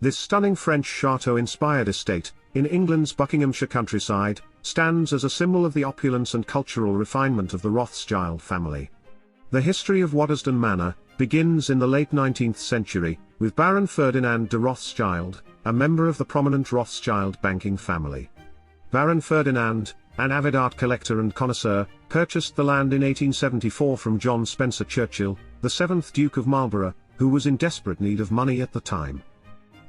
This stunning French château-inspired estate, in England's Buckinghamshire countryside, stands as a symbol of the opulence and cultural refinement of the Rothschild family. The history of Waddesdon Manor begins in the late 19th century, with Baron Ferdinand de Rothschild, a member of the prominent Rothschild banking family. Baron Ferdinand, an avid art collector and connoisseur, purchased the land in 1874 from John Spencer-Churchill, the 7th Duke of Marlborough, who was in desperate need of money at the time.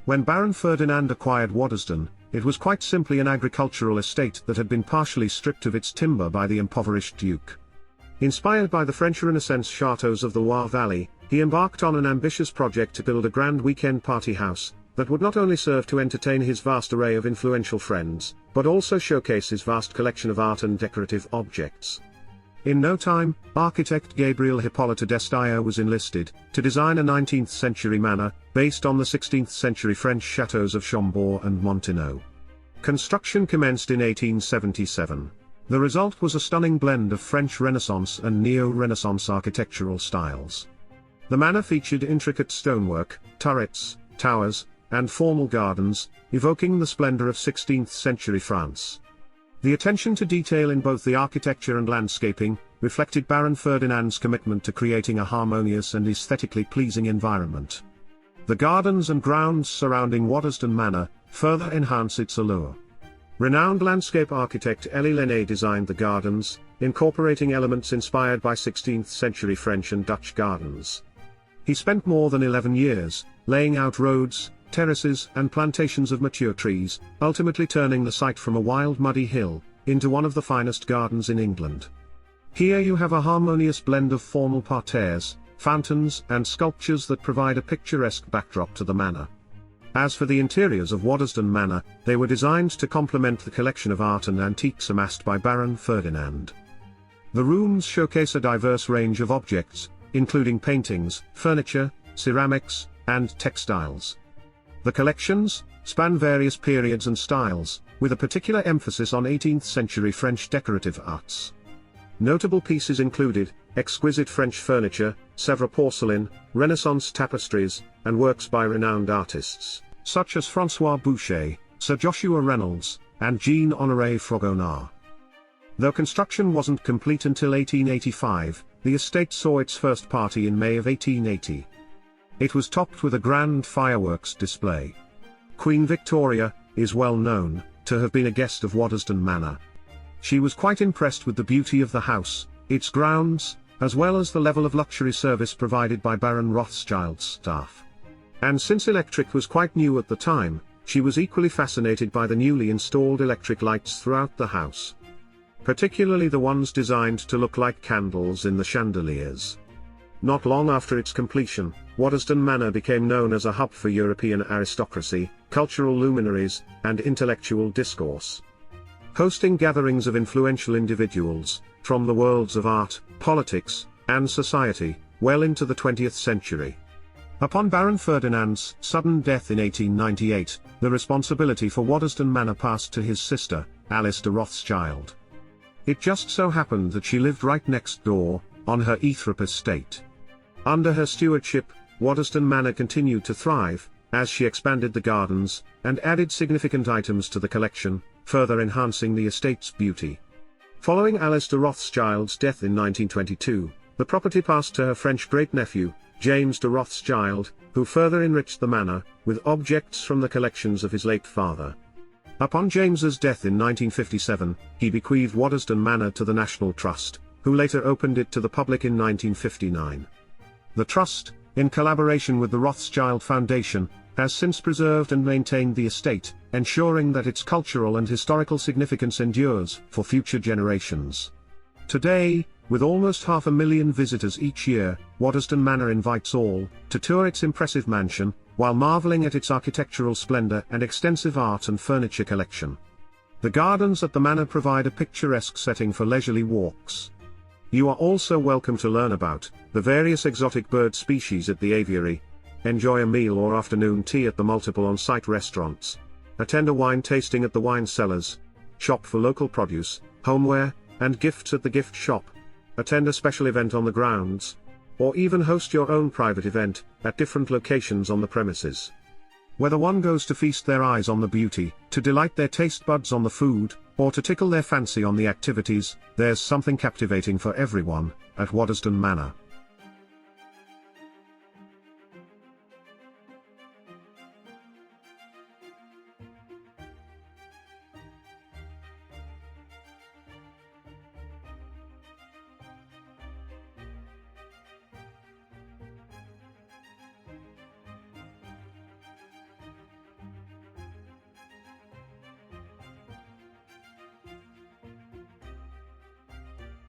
When Baron Ferdinand acquired Waddesdon, it was quite simply an agricultural estate that had been partially stripped of its timber by the impoverished Duke. Inspired by the French Renaissance châteaux of the Loire Valley, he embarked on an ambitious project to build a grand weekend party house that would not only serve to entertain his vast array of influential friends, but also showcase his vast collection of art and decorative objects. In no time, architect Gabriel-Hippolyte was enlisted to design a 19th-century manor based on the 16th-century French châteaux of Chambord and Montenau. Construction commenced in 1877. The result was a stunning blend of French Renaissance and Neo-Renaissance architectural styles. The manor featured intricate stonework, turrets, towers, and formal gardens, evoking the splendor of 16th-century France. The attention to detail in both the architecture and landscaping reflected Baron Ferdinand's commitment to creating a harmonious and aesthetically pleasing environment. The gardens and grounds surrounding Waddesdon Manor further enhance its allure. Renowned landscape architect Élie Lenné designed the gardens, incorporating elements inspired by 16th-century French and Dutch gardens. He spent more than 11 years, laying out roads, terraces and plantations of mature trees, ultimately turning the site from a wild muddy hill into one of the finest gardens in England. Here you have a harmonious blend of formal parterres, fountains and sculptures that provide a picturesque backdrop to the manor. As for the interiors of Waddesdon Manor, they were designed to complement the collection of art and antiques amassed by Baron Ferdinand. The rooms showcase a diverse range of objects, including paintings, furniture, ceramics, and textiles. The collections span various periods and styles, with a particular emphasis on 18th-century French decorative arts. Notable pieces included exquisite French furniture, Sèvres porcelain, Renaissance tapestries, and works by renowned artists, such as François Boucher, Sir Joshua Reynolds, and Jean-Honoré Fragonard. Though construction wasn't complete until 1885, the estate saw its first party in May of 1880. It was topped with a grand fireworks display. Queen Victoria is well known to have been a guest of Waddesdon Manor. She was quite impressed with the beauty of the house, its grounds, as well as the level of luxury service provided by Baron Rothschild's staff. And since electric was quite new at the time, she was equally fascinated by the newly installed electric lights throughout the house. Particularly the ones designed to look like candles in the chandeliers. Not long after its completion, Waddesdon Manor became known as a hub for European aristocracy, cultural luminaries, and intellectual discourse. Hosting gatherings of influential individuals, from the worlds of art, politics, and society, well into the 20th century. Upon Baron Ferdinand's sudden death in 1898, the responsibility for Waddesdon Manor passed to his sister, Alice de Rothschild. It just so happened that she lived right next door, on her Ethrop estate. Under her stewardship, Waddesdon Manor continued to thrive, as she expanded the gardens, and added significant items to the collection, further enhancing the estate's beauty. Following Alice de Rothschild's death in 1922, the property passed to her French great-nephew, James de Rothschild, who further enriched the manor, with objects from the collections of his late father. Upon James's death in 1957, he bequeathed Waddesdon Manor to the National Trust, who later opened it to the public in 1959. The Trust, in collaboration with the Rothschild Foundation, has since preserved and maintained the estate, ensuring that its cultural and historical significance endures for future generations. Today, with almost 500,000 visitors each year, Waddesdon Manor invites all to tour its impressive mansion, while marveling at its architectural splendor and extensive art and furniture collection. The gardens at the manor provide a picturesque setting for leisurely walks. You are also welcome to learn about the various exotic bird species at the aviary, enjoy a meal or afternoon tea at the multiple on-site restaurants, attend a wine tasting at the wine cellars, shop for local produce, homeware, and gifts at the gift shop, attend a special event on the grounds, or even host your own private event at different locations on the premises. Whether one goes to feast their eyes on the beauty, to delight their taste buds on the food, or to tickle their fancy on the activities, there's something captivating for everyone at Waddesdon Manor.